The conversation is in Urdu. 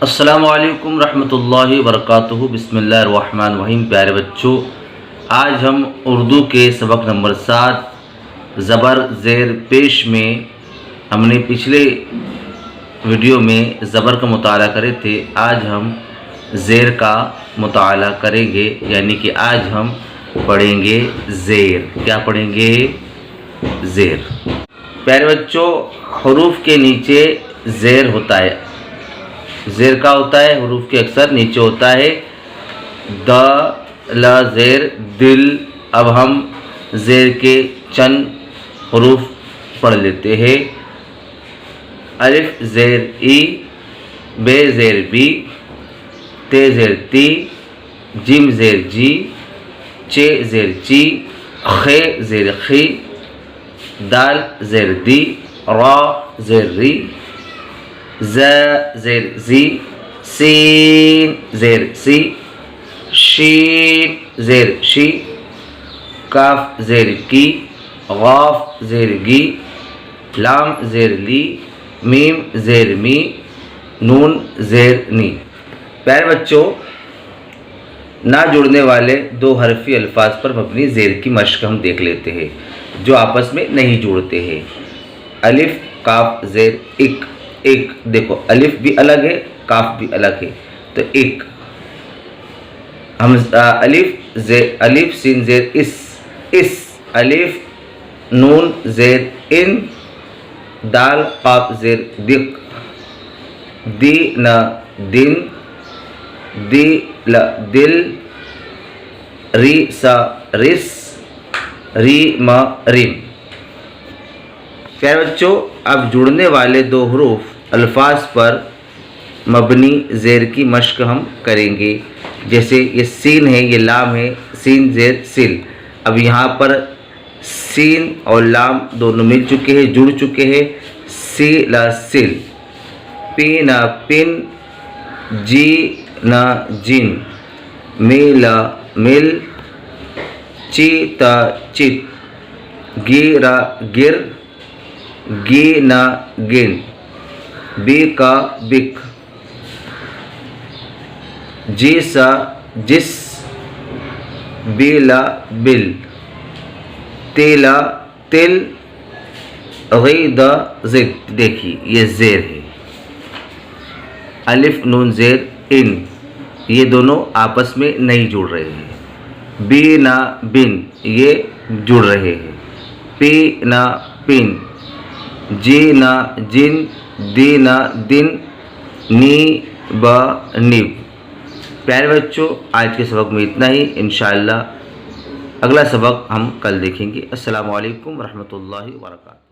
السلام علیکم رحمۃ اللہ وبرکاتہ۔ بسم اللہ الرحمن الرحیم۔ پیارے بچوں، آج ہم اردو کے سبق نمبر 7 زبر زیر پیش میں ہم نے پچھلے ویڈیو میں زبر کا مطالعہ کرے تھے۔ آج ہم زیر کا مطالعہ کریں گے، یعنی کہ آج ہم پڑھیں گے زیر۔ کیا پڑھیں گے؟ زیر۔ پیارے بچوں، حروف کے نیچے زیر ہوتا ہے۔ زیر کا ہوتا ہے؟ حروف کے اکثر نیچے ہوتا ہے۔ د ل زیر دل۔ اب ہم زیر کے چند حروف پڑھ لیتے ہیں۔ الف زیر ای، بے زیر بی، تے زیر تی، جیم زیر جی، چے زیر چی، خے زیر خی، دال زیر دی، را زیر ری، ز زیر زی، سین زیر سی، شین زیر شی، کاف زیر کی، غاف زیر گی، لام زیر لی، میم زیر می، نون زیر نی۔ پیارے بچوں، نہ جڑنے والے دو حرفی الفاظ پر مبنی زیر کی مشق ہم دیکھ لیتے ہیں جو آپس میں نہیں جڑتے ہیں۔ الف کاف زیر ایک۔ ایک دیکھو، الف بھی الگ ہے، کاف بھی الگ ہے، تو ایک۔ ہم الف سین زیر اس، الف نون زیر ان، دال قاف زیر دق، دی نا دن، دی ل دل، ری سا رس، ری ما رم۔ پیارے بچوں، اب جڑنے والے دو حروف الفاظ پر مبنی زیر کی مشق ہم کریں گے۔ جیسے یہ سین ہے، یہ لام ہے، سین زیر سل۔ اب یہاں پر سین اور لام دونوں مل چکے ہیں، جڑ چکے ہیں۔ سی لا سل، پی نا پن، جی نا جن، می لا مل، چی تا چت، گی را گر، گی نا گن، بی کا بک، جی سا جس، بی لا بل، تی لا تل، غی دا زد۔ دیکھیے یہ زیر ہے۔ الف نون زیر ان، یہ دونوں آپس میں نہیں جڑ رہے ہیں۔ بی نا بن، یہ جڑ رہے ہیں۔ پی نا پن، جی نا جن، دی نا دن، نی با نب۔ پیارے بچوں، آج کے سبق میں اتنا ہی۔ انشاءاللہ اگلا سبق ہم کل دیکھیں گے۔ السلام علیکم ورحمۃ اللہ وبرکاتہ۔